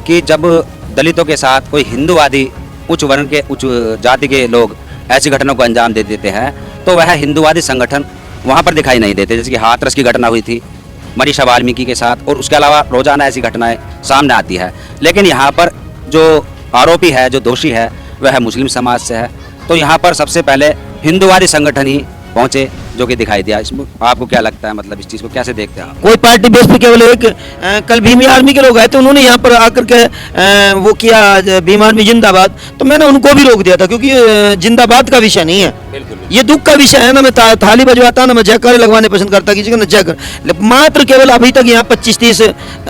कि जब दलितों के साथ कोई हिंदूवादी उच्च वर्ण के उच्च जाति के लोग ऐसी घटनाओं को अंजाम दे देते हैं तो वह हिंदूवादी संगठन वहाँ पर दिखाई नहीं देते। जैसे कि हाथरस की घटना हुई थी मनीषा वाल्मीकि के साथ, और उसके अलावा रोजाना ऐसी घटनाएं सामने आती है। लेकिन यहाँ पर जो आरोपी है, जो दोषी है, वह मुस्लिम समाज से है। तो यहाँ पर सबसे पहले हिंदूवादी संगठन ही पहुंचे जो कि दिखाई दिया। इसमें आपको क्या लगता है, मतलब इस चीज़ को कैसे देखते हैं आप? कोई पार्टी बेस पे केवल एक कल भीम आर्मी के लोग आए थे, उन्होंने यहाँ पर आकर के वो किया भीम आर्मी जिंदाबाद, तो मैंने उनको भी रोक दिया था क्योंकि जिंदाबाद का विषय नहीं है, ये दुख का विषय है ना। मैं थाली बजवाता ना मैं जयकारे लगवाने पसंद करता, किसी को जयकर मात्र केवल अभी तक यहाँ 25-30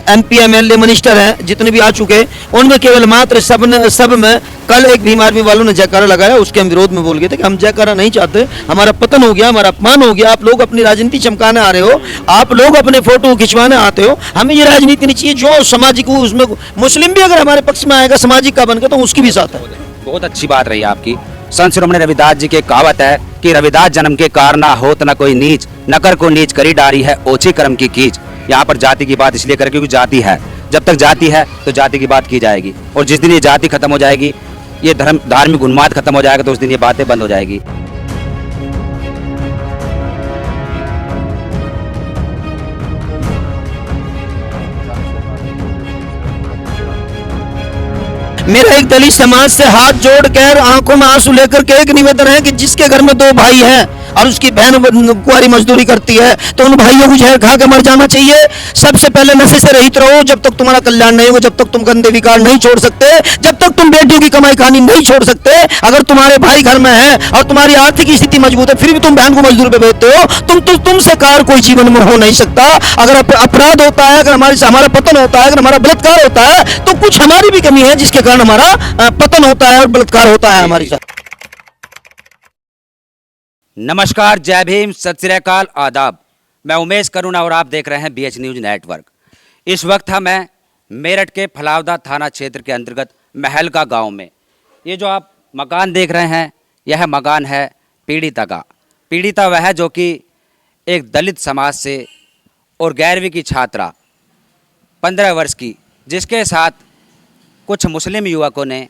MP MLA मिनिस्टर हैं जितने भी आ चुके, उनमें केवल मात्र सब में कल एक भीम आर्मी वालों ने जयकारा लगाया, उसके हम विरोध में बोल गए थे कि हम जयकारा नहीं चाहते, हमारा पतन हो गया, हमारा अपमान हो गया। आप लोग अपनी राजनीति चमकाने आ रहे हो, आप लोग अपने फोटो खिंचवाने आते हो, हमें ये राजनीति नहीं चाहिए। जो सामाजिक हो उसमें मुस्लिम भी अगर हमारे पक्ष में आएगा सामाजिक का बनकर, तो उसकी भी साथ है। बहुत अच्छी बात रही आपकी। संत शिरोमणि रविदास जी की कहावत है कि रविदास जन्म के कारना होत न कोई नीच, नकर को नीच करी डारी है ओछी कर्म की कीच। यहाँ पर जाति की बात इसलिए करें क्योंकि जाति है, जब तक जाति है तो जाति की बात की जाएगी, और जिस दिन ये जाति खत्म हो जाएगी, ये धार्मिक उन्माद खत्म हो जाएगा, तो उस दिन ये बातें बंद हो जाएगी। मेरा एक दलित समाज से हाथ जोड़कर आंखों में आंसू लेकर के एक निवेदन है कि जिसके घर में 2 भाई हैं और उसकी बहन कुंवारी मजदूरी करती है, तो उन भाइयों को जहर खा के मर जाना चाहिए। सबसे पहले नशे से रहित रहो, जब तक तुम्हारा कल्याण नहीं होगा, जब तक तुम गंदे विकार नहीं छोड़ सकते, जब तक तुम बेटियों की कमाई खानी नहीं छोड़ सकते। अगर तुम्हारे भाई घर में है और तुम्हारी आर्थिक स्थिति मजबूत है, फिर भी तुम बहन को मजदूरी पे भेजते हो, तुमसे कार कोई जीवन में हो नहीं सकता। अगर अपराध होता है, अगर हमारा पतन होता है, अगर हमारा बलात्कार होता है, तो कुछ हमारी भी कमी है जिसके कारण हमारा पतन होता है और बलात्कार होता है हमारी साथ। नमस्कार, जय भीम, सत श्री अकाल, आदाब। मैं उमेश करुणा और आप देख रहे हैं BH न्यूज नेटवर्क। इस वक्त मैं मेरठ के फलावदा थाना क्षेत्र के अंतर्गत महलका गांव में, ये जो आप मकान देख रहे हैं, यह मकान है पीड़िता का। पीड़िता वह है जो कि एक दलित समाज से और 11वीं की छात्रा 15 वर्ष की, जिसके साथ कुछ मुस्लिम युवकों ने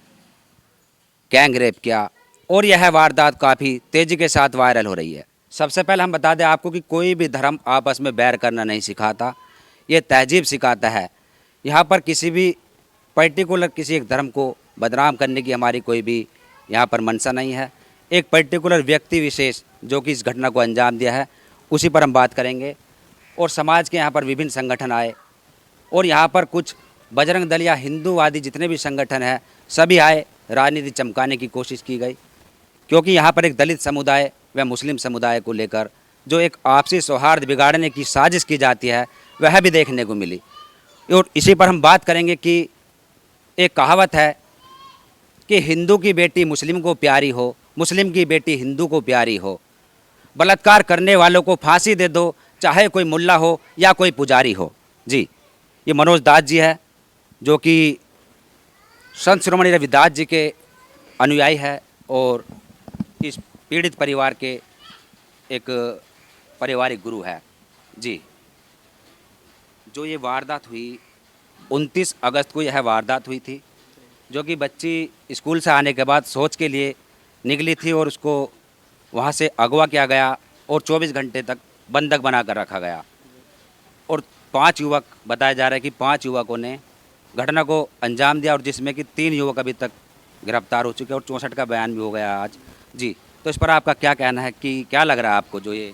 गैंग रेप किया, और यह वारदात काफ़ी तेज़ी के साथ वायरल हो रही है। सबसे पहले हम बता दें आपको कि कोई भी धर्म आपस में बैर करना नहीं सिखाता, ये तहजीब सिखाता है। यहाँ पर किसी भी पर्टिकुलर किसी एक धर्म को बदनाम करने की हमारी कोई भी यहाँ पर मंशा नहीं है। एक पर्टिकुलर व्यक्ति विशेष जो कि इस घटना को अंजाम दिया है, उसी पर हम बात करेंगे। और समाज के यहाँ पर विभिन्न संगठन आए, और यहाँ पर कुछ बजरंग दल या हिंदूवादी जितने भी संगठन हैं सभी आए, राजनीति चमकाने की कोशिश की गई, क्योंकि यहाँ पर एक दलित समुदाय व मुस्लिम समुदाय को लेकर जो एक आपसी सौहार्द बिगाड़ने की साजिश की जाती है वह भी देखने को मिली। और इसी पर हम बात करेंगे कि एक कहावत है कि हिंदू की बेटी मुस्लिम को प्यारी हो, मुस्लिम की बेटी हिंदू को प्यारी हो। बलात्कार करने वालों को फांसी दे दो, चाहे कोई मुल्ला हो या कोई पुजारी हो। जी, ये मनोज दास जी है जो कि संत शिरोमणि रविदास जी के अनुयायी है और इस पीड़ित परिवार के एक पारिवारिक गुरु है। जी, जो ये वारदात हुई 29 अगस्त को यह वारदात हुई थी, जो कि बच्ची स्कूल से आने के बाद शौच के लिए निकली थी और उसको वहाँ से अगवा किया गया और 24 घंटे तक बंधक बनाकर रखा गया। और 5 युवक बताया जा रहा है कि 5 युवकों ने घटना को अंजाम दिया, और जिसमें कि 3 युवक अभी तक गिरफ्तार हो चुके हैं और 64 का बयान भी हो गया आज। जी, तो इस पर आपका क्या कहना है कि क्या लग रहा है आपको? जो ये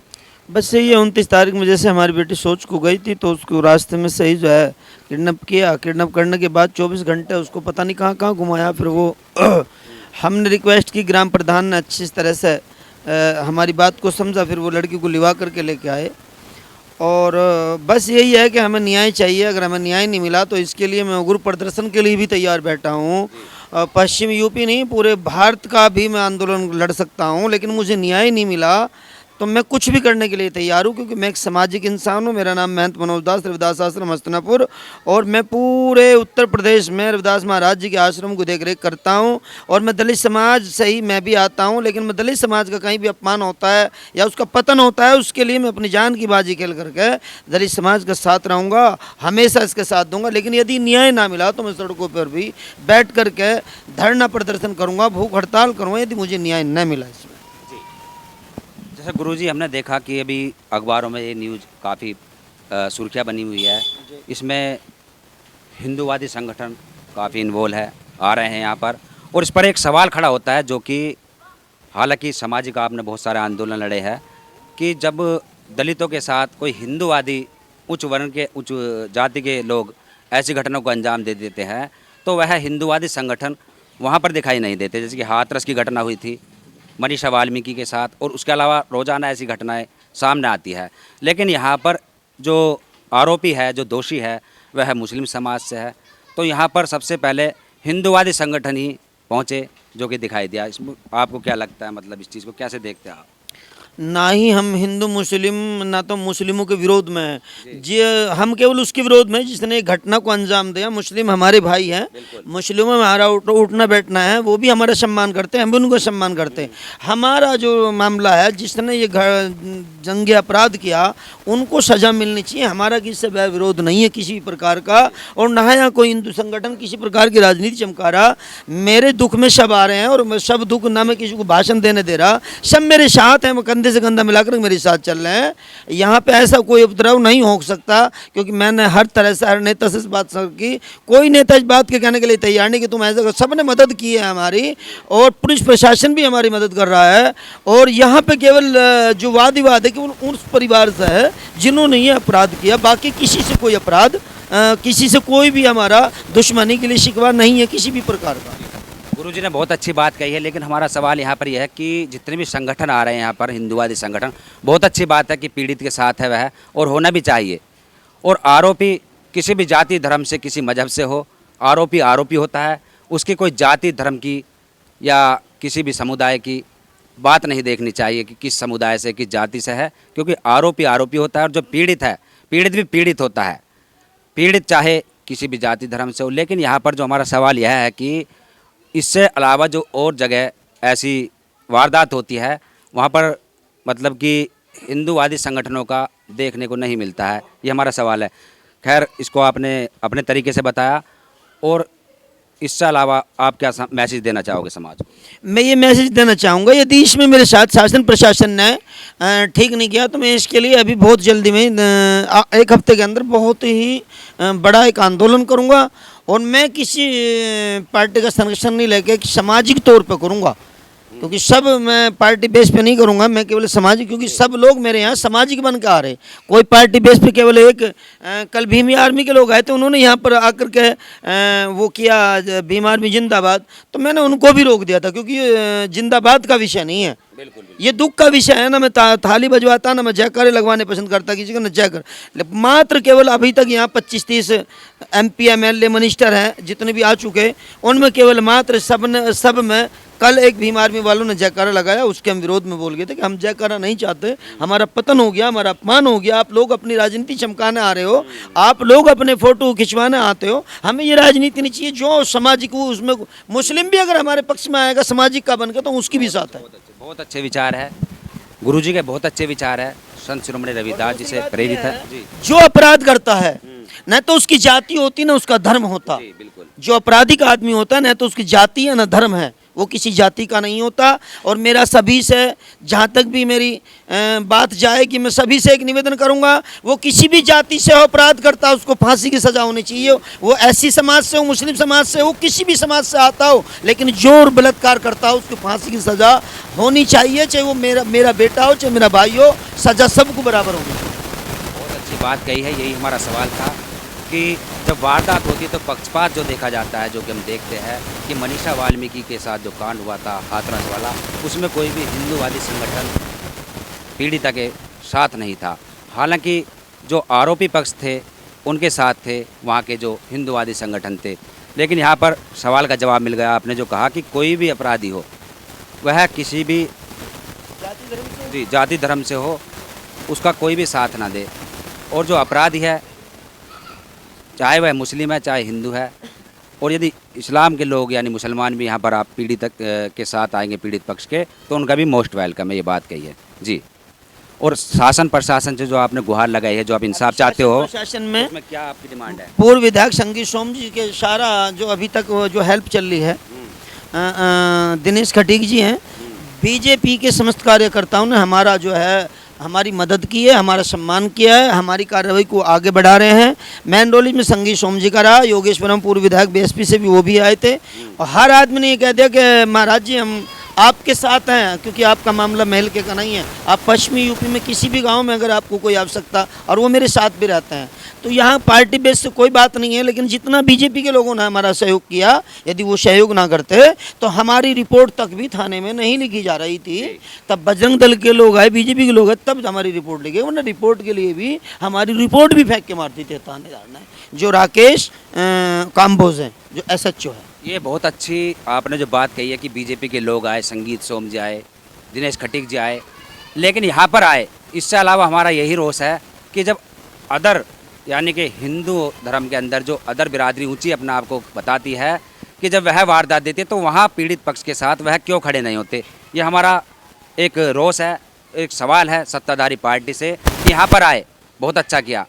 बस यही है, 29 तारीख में जैसे हमारी बेटी सोच को गई थी, तो उसको रास्ते में सही जो है किडनैप किया। किडनैप करने के बाद 24 घंटे उसको पता नहीं कहाँ कहाँ घुमाया। फिर वो हमने रिक्वेस्ट की, ग्राम प्रधान ने अच्छी तरह से हमारी बात को समझा, फिर वो लड़की को लिवा करके लेके आए। और बस यही है कि हमें न्याय चाहिए। अगर हमें न्याय नहीं मिला तो इसके लिए मैं उग्र प्रदर्शन के लिए भी तैयार बैठा हूँ। पश्चिम यूपी नहीं, पूरे भारत का भी मैं आंदोलन लड़ सकता हूँ, लेकिन मुझे न्याय नहीं मिला तो मैं कुछ भी करने के लिए तैयार हूँ, क्योंकि मैं एक सामाजिक इंसान हूँ। मेरा नाम महंत मनोज दास, रविदास आश्रम हस्तिनापुर, और मैं पूरे उत्तर प्रदेश में रविदास महाराज जी के आश्रम को देख रेख करता हूँ। और मैं दलित समाज से ही मैं भी आता हूँ, लेकिन मैं दलित समाज का कहीं भी अपमान होता है या उसका पतन होता है, उसके लिए मैं अपनी जान की बाजी खेल करके दलित समाज का साथ रहूँगा, हमेशा इसके साथ दूंगा। लेकिन यदि न्याय ना मिला तो मैं सड़कों पर भी बैठ करके धरना प्रदर्शन करूँगा, भूख हड़ताल करूँगा, यदि मुझे न्याय न मिला इसमें। जैसे गुरुजी हमने देखा कि अभी अखबारों में ये न्यूज़ काफ़ी सुर्खियाँ बनी हुई है, इसमें हिंदूवादी संगठन काफ़ी इन्वॉल्व है, आ रहे हैं यहाँ पर, और इस पर एक सवाल खड़ा होता है, जो कि हालांकि सामाजिक आपने बहुत सारे आंदोलन लड़े हैं कि जब दलितों के साथ कोई हिंदूवादी उच्च वर्ण के उच्च जाति के लोग ऐसी घटनाओं को अंजाम दे देते हैं तो वह हिंदूवादी संगठन वहाँ पर दिखाई नहीं देते। जैसे कि हाथरस की घटना हुई थी मनीषा वाल्मीकि के साथ, और उसके अलावा रोज़ाना ऐसी घटनाएं सामने आती है। लेकिन यहाँ पर जो आरोपी है, जो दोषी है, वह मुस्लिम समाज से है। तो यहाँ पर सबसे पहले हिंदूवादी संगठन ही पहुँचे, जो कि दिखाई दिया। इसमें आपको क्या लगता है, मतलब इस चीज़ को कैसे देखते हैं आप? ना ही हम हिंदू मुस्लिम, ना तो मुस्लिमों के विरोध में है जी, हम केवल उसके विरोध में जिसने एक घटना को अंजाम दिया। मुस्लिम हमारे भाई हैं, मुस्लिमों में हमारा उठना बैठना है, वो भी हमारा सम्मान करते हैं, हम भी उनको सम्मान करते हैं। हमारा जो मामला है, जिसने ये जंगे अपराध किया उनको सज़ा मिलनी चाहिए। हमारा किसी से विरोध नहीं है किसी भी प्रकार का, और ना यहाँ कोई हिंदू संगठन किसी प्रकार की राजनीति चमका रहा। मेरे दुख में सब आ रहे हैं, और मैं सब दुख, ना मैं किसी को भाषण देने दे रहा, सब मेरे साथ हैं, मैं कंधे से कंधा मिलाकर मेरे साथ चल रहे हैं। यहाँ पे ऐसा कोई उपद्रव नहीं हो सकता, क्योंकि मैंने हर तरह से हर नेता से इस बात की। कोई नेता इस बात के कहने के लिए तैयार नहीं कि तुम ऐसा करो। सबने मदद की है हमारी, और पुलिस प्रशासन भी हमारी मदद कर रहा है। और यहाँ पे केवल जो वाद विवाद है केवल उस परिवार से है जिन्होंने ये अपराध किया, बाकी किसी से कोई अपराध, किसी से कोई भी हमारा दुश्मनी के लिए शिकवा नहीं है किसी भी प्रकार का। गुरुजी ने बहुत अच्छी बात कही है, लेकिन हमारा सवाल यहाँ पर यह है कि जितने भी संगठन आ रहे हैं यहाँ पर, हिंदूवादी संगठन, बहुत अच्छी बात है कि पीड़ित के साथ है वह, और होना भी चाहिए। और आरोपी किसी भी जाति धर्म से, किसी मजहब से हो, आरोपी आरोपी होता है। उसकी कोई जाति धर्म की या किसी भी समुदाय की बात नहीं देखनी चाहिए कि किस समुदाय से, किस जाति से है, क्योंकि आरोपी आरोपी होता है। और जो पीड़ित है, पीड़ित भी पीड़ित होता है, पीड़ित चाहे किसी भी जाति धर्म से हो। लेकिन यहाँ पर जो हमारा सवाल यह है कि इससे अलावा जो और जगह ऐसी वारदात होती है, वहाँ पर मतलब कि हिंदूवादी संगठनों का देखने को नहीं मिलता है, ये हमारा सवाल है। खैर, इसको आपने अपने तरीके से बताया, और इससे अलावा आप क्या मैसेज देना चाहोगे समाज को? मैं ये मैसेज देना चाहूँगा, यदि इसमें मेरे साथ शासन प्रशासन ने ठीक नहीं किया तो मैं इसके लिए अभी बहुत जल्दी में एक हफ्ते के अंदर बहुत ही बड़ा एक आंदोलन करूँगा। और मैं किसी पार्टी का संरक्षण नहीं लेके सामाजिक तौर पे करूँगा, क्योंकि सब मैं पार्टी बेस पे नहीं करूँगा, मैं केवल सामाजिक, क्योंकि सब लोग मेरे यहाँ सामाजिक बन के आ रहे। कोई पार्टी बेस पे केवल एक कल भीम आर्मी के लोग आए थे, उन्होंने यहाँ पर आकर के वो किया भीम आर्मी जिंदाबाद, तो मैंने उनको भी रोक दिया था, क्योंकि जिंदाबाद का विषय नहीं है, ये दुख का विषय है। ना मैं थाली बजवाता, ना मैं जयकारे लगवाने पसंद करता किसी का, न जयकर। मात्र केवल अभी तक यहाँ 25-30 MP MLA मिनिस्टर हैं जितने भी आ चुके, उनमें केवल मात्र सब में कल एक भीम आर्मी वालों ने जयकारा लगाया, उसके हम विरोध में बोल गए थे कि हम जयकारा नहीं चाहते, हमारा पतन हो गया, हमारा अपमान हो गया। आप लोग अपनी राजनीति चमकाने आ रहे हो, आप लोग अपने फोटो खिंचवाने आते हो, हमें ये राजनीति नहीं चाहिए। जो सामाजिक हो उसमें मुस्लिम भी अगर हमारे पक्ष में आएगा सामाजिक का बनकर, तो उसकी भी साथ है। बहुत अच्छे विचार है गुरुजी के, बहुत अच्छे विचार है। संत शिरोमणि रविदास जी से प्रेरित है। जो अपराध करता है न तो उसकी जाति होती न उसका धर्म होता। बिल्कुल। जो आपराधिक आदमी होता है न तो उसकी जाति है न धर्म है, वो किसी जाति का नहीं होता। और मेरा सभी से, जहाँ तक भी मेरी बात जाए, कि मैं सभी से एक निवेदन करूँगा, वो किसी भी जाति से हो अपराध करता है उसको फांसी की सज़ा होनी चाहिए। वो ऐसी समाज से हो, मुस्लिम समाज से हो, किसी भी समाज से आता हो, लेकिन जो बलात्कार करता हो उसको फांसी की सज़ा होनी चाहिए, चाहे वो मेरा बेटा हो चाहे मेरा भाई हो, सज़ा सबको बराबर होनी चाहिए। बहुत अच्छी बात कही है। यही हमारा सवाल था कि जब वारदात होती है तो पक्षपात जो देखा जाता है, जो कि हम देखते हैं कि मनीषा वाल्मीकि के साथ जो कांड हुआ था हाथरस वाला, उसमें कोई भी हिंदूवादी संगठन पीड़िता के साथ नहीं था। हालांकि जो आरोपी पक्ष थे उनके साथ थे वहाँ के जो हिंदूवादी संगठन थे। लेकिन यहाँ पर सवाल का जवाब मिल गया। आपने जो कहा कि कोई भी अपराधी हो, वह किसी भी जाति धर्म से जी, जाति धर्म से हो, उसका कोई भी साथ ना दे। और जो अपराधी है, चाहे वह मुस्लिम है चाहे हिंदू है, और यदि इस्लाम के लोग यानी मुसलमान भी यहाँ पर आप पीड़ित के साथ आएंगे, पीड़ित पक्ष के, तो उनका भी मोस्ट वेलकम है, ये बात कही है जी। और शासन प्रशासन से जो आपने गुहार लगाई है, जो आप इंसाफ चाहते हो, प्रशासन में उसमें क्या आपकी डिमांड है? पूर्व विधायक संगीत सोम जी के सारा जो अभी तक वो जो हेल्प चल रही है, दिनेश खटीक जी हैं, बीजेपी के समस्त कार्यकर्ताओं ने हमारा जो है हमारी मदद की है, हमारा सम्मान किया है, हमारी कार्रवाई को आगे बढ़ा रहे हैं। मैन रोली में संगीत सोम जी का रहा, योगेश्वरम पूर्व विधायक बीएसपी से भी वो भी आए थे, और हर आदमी ने ये कह दिया कि महाराज जी हम आपके साथ हैं, क्योंकि आपका मामला महल के का नहीं है। आप पश्चिमी यूपी में किसी भी गांव में अगर आपको कोई आवश्यकता, और वो मेरे साथ भी रहते हैं, तो यहाँ पार्टी बेस से कोई बात नहीं है। लेकिन जितना बीजेपी के लोगों ने हमारा सहयोग किया, यदि वो सहयोग ना करते तो हमारी रिपोर्ट तक भी थाने में नहीं लिखी जा रही थी। तब बजरंग दल के लोग आए, बीजेपी के लोग आए, तब हमारी रिपोर्ट लिखी, वरना रिपोर्ट के लिए भी हमारी रिपोर्ट भी फेंक के मारती थे थानेदार ने, जो राकेश काम्बोज हैं, जो SHO है। ये बहुत अच्छी आपने जो बात कही है कि बीजेपी के लोग आए, संगीत सोम जी आए, दिनेश खटीक जी आए, लेकिन यहाँ पर आए, इससे अलावा हमारा यही रोष है कि जब अदर यानी कि हिंदू धर्म के अंदर जो अदर बिरादरी ऊंची अपना आपको बताती है कि जब वह वारदात देती है, तो वहाँ पीड़ित पक्ष के साथ वह क्यों खड़े नहीं होते। ये हमारा एक रोष है, एक सवाल है सत्ताधारी पार्टी से कि यहाँ पर आए, बहुत अच्छा किया,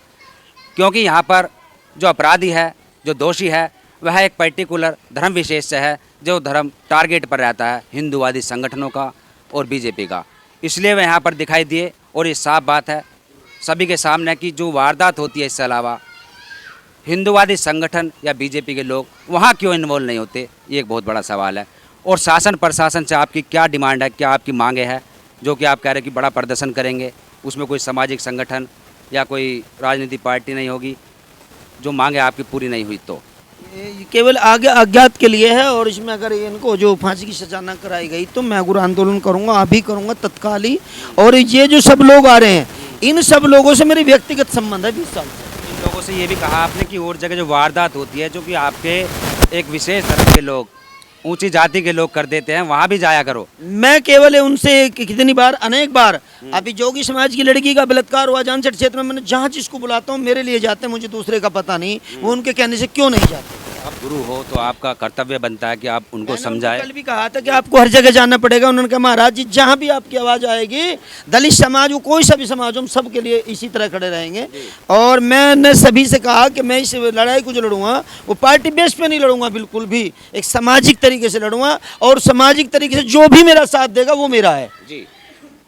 क्योंकि यहाँ पर जो अपराधी है, जो दोषी है, वह एक पर्टिकुलर धर्म विशेष से है, जो धर्म टारगेट पर रहता है हिंदूवादी संगठनों का और बीजेपी का, इसलिए वह यहाँ पर दिखाई दिए। और ये साफ बात है सभी के सामने कि जो वारदात होती है, इससे अलावा हिंदूवादी संगठन या बीजेपी के लोग वहाँ क्यों इन्वॉल्व नहीं होते, ये एक बहुत बड़ा सवाल है। और शासन प्रशासन से आपकी क्या डिमांड है, क्या आपकी मांगे है, जो कि आप कह रहे हैं कि बड़ा प्रदर्शन करेंगे, उसमें कोई सामाजिक संगठन या कोई राजनीतिक पार्टी नहीं होगी, जो मांगे आपकी पूरी नहीं हुई तो? ये केवल आगे अज्ञात के लिए है, और इसमें अगर इनको जो फांसी की सजा न कराई गई तो मैं अगर आंदोलन करूंगा, अभी करूंगा तत्काल ही। और ये जो सब लोग आ रहे हैं, इन सब लोगों से मेरी व्यक्तिगत संबंध है 20 साल से। इन लोगों से ये भी कहा आपने कि और जगह जो वारदात होती है, जो कि आपके एक विशेष धर्म के लोग, ऊंची जाति के लोग कर देते हैं, वहाँ भी जाया करो। मैं केवल उनसे कितनी बार, अनेक बार, अभी जोगी समाज की लड़की का बलात्कार हुआ जानसठ क्षेत्र में, मैंने जहाँ जिसको बुलाता हूँ मेरे लिए जाते हैं, मुझे दूसरे का पता नहीं, वो उनके कहने से क्यों नहीं जाते। आप गुरु हो तो आपका कर्तव्य बनता है कि आप उनको समझाएं। कल भी कहा था कि आपको हर जगह जाना पड़ेगा, उन्होंने कहा महाराज जी जहाँ भी आपकी आवाज़ आएगी, दलित समाज हो, कोई सा भी समाज हो, हम सब के लिए इसी तरह खड़े रहेंगे। और मैंने सभी से कहा कि मैं इस लड़ाई को जो लड़ूंगा वो पार्टी बेस पे नहीं लड़ूंगा, बिल्कुल भी एक सामाजिक तरीके से लड़ूंगा, और सामाजिक तरीके से जो भी मेरा साथ देगा वो मेरा है जी।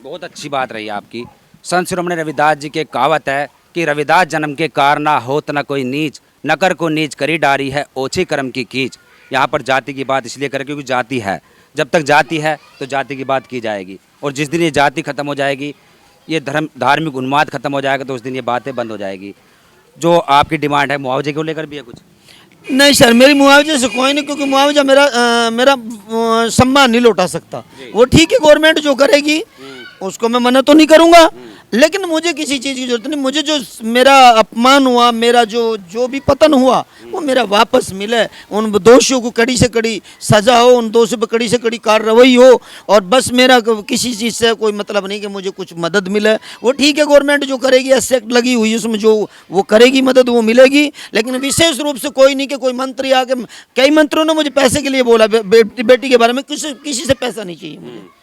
बहुत अच्छी बात रही आपकी। संत शिरोमणि रविदास जी के कहावत है कि रविदास जन्म के कारना होत न कोई नीच, नकर को नीच करी डारी है ओछी कर्म की कीच। यहाँ पर जाति की बात इसलिए करें क्योंकि जाति है, जब तक जाति है तो जाति की बात की जाएगी, और जिस दिन ये जाति खत्म हो जाएगी, ये धार्मिक उन्माद खत्म हो जाएगा, तो उस दिन ये बातें बंद हो जाएगी। जो आपकी डिमांड है मुआवजे को लेकर भी है कुछ? नहीं सर, मेरी मुआवजे से कोई नहीं, क्योंकि मुआवजा मेरा सम्मान नहीं लौटा सकता। वो ठीक है, गवर्नमेंट जो करेगी उसको मैं मना तो नहीं करूंगा, लेकिन मुझे किसी चीज़ की जरूरत नहीं। मुझे जो मेरा अपमान हुआ, मेरा जो भी पतन हुआ, वो मेरा वापस मिले, उन दोषियों को कड़ी से कड़ी सजा हो, उन दोषियों पर कड़ी से कड़ी कार्रवाई हो, और बस मेरा किसी चीज़ से कोई मतलब नहीं कि मुझे कुछ मदद मिले। वो ठीक है, गवर्नमेंट जो करेगी, एक्ट लगी हुई उसमें जो वो करेगी मदद वो मिलेगी, लेकिन विशेष रूप से कोई नहीं कि कोई मंत्री आके, कई मंत्रियों ने मुझे पैसे के लिए बोला, बेटी के बारे में, किसी से पैसा नहीं चाहिए मुझे।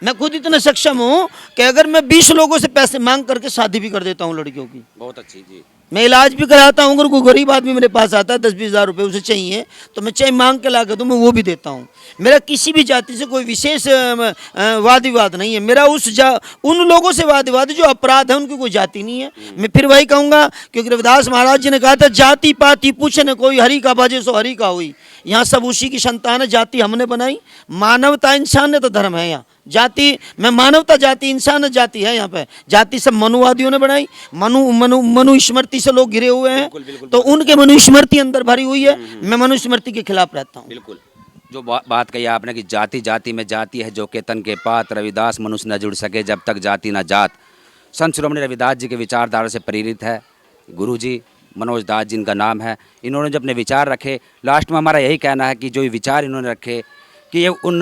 मैं खुद इतना सक्षम हूँ कि अगर मैं 20 लोगों से पैसे मांग करके शादी भी कर देता हूँ लड़कियों की। बहुत अच्छी जी। मैं इलाज भी कराता हूँ, अगर कोई गरीब आदमी मेरे पास आता है 10-20 हज़ार रुपये उसे चाहिए, तो मैं चाहे मांग के ला के दूँ, मैं वो भी देता हूँ। मेरा किसी भी जाति से कोई विशेष वाद विवाद नहीं है। मेरा उन लोगों से वाद विवाद जो अपराध है, उनकी कोई जाति नहीं है। मैं फिर वही कहूँगा, क्योंकि रविदास महाराज जी ने कहा था, जाति पाति पूछे न कोई, हरि का बाजे सो हरि का हुई। यहाँ सब उसी की संतान है, जाति हमने बनाई, मानवता इंसान ने तो धर्म है। यहाँ जाति में मानवता, जाति इंसान जाति है। यहाँ पे जाति सब मनुवादियों ने बनाई, मनुस्मृति से लोग घिरे हुए हैं, तो उनके मनुस्मृति अंदर भरी हुई है। मैं मनुस्मृति के खिलाफ रहता हूँ। बिल्कुल, जो बात कही आपने कि जाति जाति में जाति है जो के तन के पात, रविदास मनुष्य न जुड़ सके जब तक जाति न जात। संत शिरोमणि रविदास जी के विचारधारा से प्रेरित है गुरु जी मनोज दास जी इनका नाम है। इन्होंने जब अपने विचार रखे, लास्ट में हमारा यही कहना है कि जो ये विचार इन्होंने रखे कि ये उन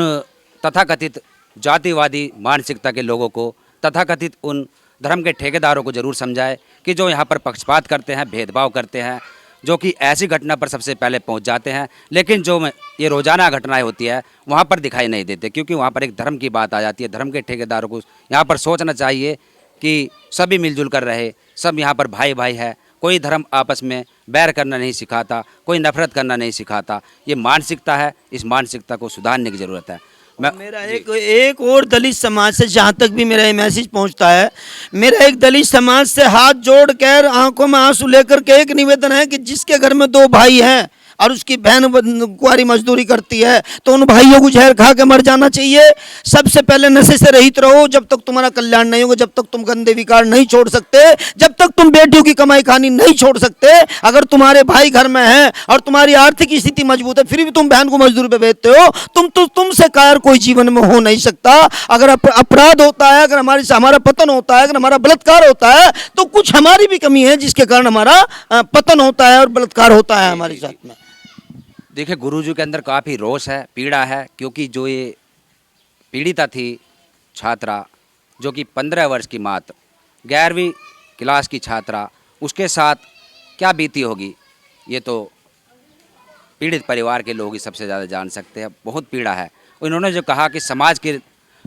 तथाकथित जातिवादी मानसिकता के लोगों को तथाकथित उन धर्म के ठेकेदारों को ज़रूर समझाए कि जो यहाँ पर पक्षपात करते हैं, भेदभाव करते हैं, जो कि ऐसी घटना पर सबसे पहले पहुँच जाते हैं, लेकिन जो ये रोज़ाना घटनाएं होती है वहाँ पर दिखाई नहीं देते, क्योंकि वहाँ पर एक धर्म की बात आ जाती है। धर्म के ठेकेदारों को यहाँ पर सोचना चाहिए कि सभी मिलजुल कर रहे, सब यहाँ पर भाई भाई है। कोई धर्म आपस में बैर करना नहीं सिखाता, कोई नफरत करना नहीं सिखाता। ये मानसिकता है, इस मानसिकता को सुधारने की ज़रूरत है। मेरा एक और दलित समाज से जहाँ तक भी मेरा ये मैसेज पहुँचता है, मेरा एक दलित समाज से हाथ जोड़कर आंखों में आंसू लेकर के एक निवेदन है कि जिसके घर में 2 भाई हैं और उसकी बहन कुंवारी मजदूरी करती है तो उन भाइयों को जहर खा के मर जाना चाहिए। सबसे पहले नशे से रहित रहो, जब तक तुम्हारा कल्याण नहीं होगा, जब तक तुम गंदे विकार नहीं छोड़ सकते, जब तक तुम बेटियों की कमाई खानी नहीं छोड़ सकते। अगर तुम्हारे भाई घर में हैं और तुम्हारी आर्थिक स्थिति मजबूत है फिर भी तुम बहन को मजदूरी पे भेजते हो, तुमसे कायर कोई जीवन में हो नहीं सकता। अगर अपराध होता है, अगर हमारा पतन होता है, अगर हमारा बलात्कार होता है तो कुछ हमारी भी कमी है जिसके कारण हमारा पतन होता है और बलात्कार होता है हमारे साथ में। देखिए, गुरुजी के अंदर काफ़ी रोष है, पीड़ा है, क्योंकि जो ये पीड़िता थी छात्रा, जो कि 15 वर्ष की मात्र 11वीं क्लास की छात्रा, उसके साथ क्या बीती होगी ये तो पीड़ित परिवार के लोग ही सबसे ज़्यादा जान सकते हैं। बहुत पीड़ा है। उन्होंने जो कहा कि समाज के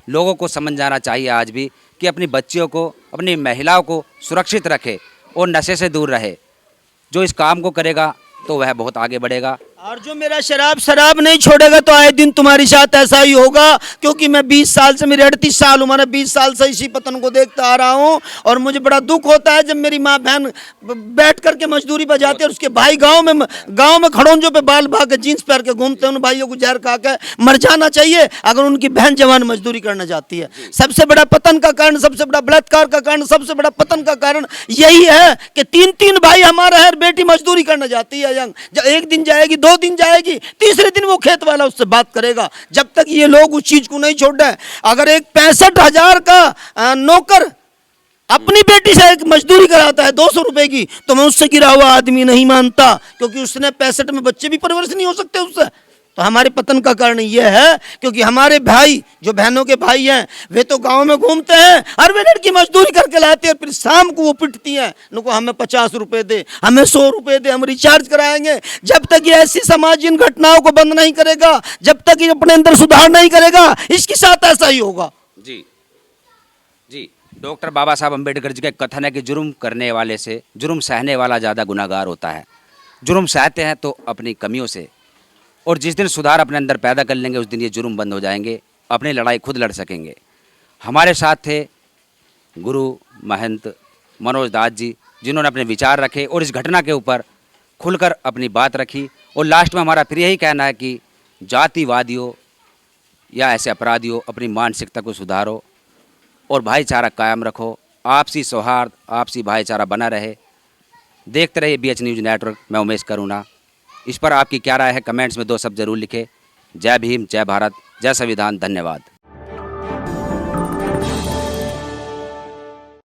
लोगों को समझ जाना चाहिए आज भी कि अपनी बच्चियों को, अपनी महिलाओं को सुरक्षित रखे और नशे से दूर रहे। जो इस काम को करेगा तो वह बहुत आगे बढ़ेगा। और जो मेरा शराब नहीं छोड़ेगा तो आए दिन तुम्हारे साथ ऐसा ही होगा, क्योंकि मैं 20 साल से, मेरी 38 साल उम्र है, 20 साल से इसी पतन को देखता आ रहा हूँ। और मुझे बड़ा दुख होता है जब मेरी माँ बहन बैठ करके मजदूरी पर जाती है और उसके भाई गांव में खड़ोंजों पे बाल भाग के जीन्स पहन के घूमते हैं। उन भाइयों को जहर खा के मर जाना चाहिए अगर उनकी बहन जवान मजदूरी करना चाहती है। सबसे बड़ा पतन का कारण, सबसे बड़ा बलात्कार का कारण, सबसे बड़ा पतन का कारण यही है कि 3 भाई हमारा है, बेटी मजदूरी करना चाहती है। एक दिन जाएगी, 2 दिन जाएगी, तीसरे दिन वो खेत वाला उससे बात करेगा। जब तक ये लोग उस चीज को नहीं छोड़ रहे, अगर एक 65,000 का नौकर अपनी बेटी से एक मजदूरी कराता है 200 रुपए की, तो मैं उससे गिरा हुआ आदमी नहीं मानता, क्योंकि उसने 65 में बच्चे भी परवरिश नहीं हो सकते उससे। तो हमारे पतन का कारण ये है क्योंकि हमारे भाई, जो बहनों के भाई हैं, वे तो गांव में घूमते हैं और वे लड़की मजदूरी करके लाते हैं, फिर शाम को वो पिटती हैं, नुको हमें 50 रुपए दे, हमें 100 रुपए दे, हम रिचार्ज कराएंगे। जब तक ये ऐसी समाज इन घटनाओं को बंद नहीं करेगा, जब तक ये अपने अंदर सुधार नहीं करेगा, इसके साथ ऐसा ही होगा। जी जी, डॉक्टर बाबा साहब अम्बेडकर जी का कथन है कि जुर्म करने वाले से जुर्म सहने वाला ज़्यादा गुनाहगार होता है। जुर्म सहते हैं तो अपनी कमियों से, और जिस दिन सुधार अपने अंदर पैदा कर लेंगे उस दिन ये जुर्म बंद हो जाएंगे, अपनी लड़ाई खुद लड़ सकेंगे। हमारे साथ थे गुरु महंत मनोज दास जी, जिन्होंने अपने विचार रखे और इस घटना के ऊपर खुलकर अपनी बात रखी। और लास्ट में हमारा फिर यही कहना है कि जातिवादियों या ऐसे अपराधियों, अपनी मानसिकता को सुधारो और भाईचारा कायम रखो, आपसी सौहार्द, आपसी भाईचारा बना रहे। देखते रहिए BH न्यूज़ नेटवर्क। मैं उमेश करुणा। इस पर आपकी क्या राय है कमेंट्स में 2 शब्द जरूर लिखें। जय भीम, जय भारत, जय संविधान। धन्यवाद।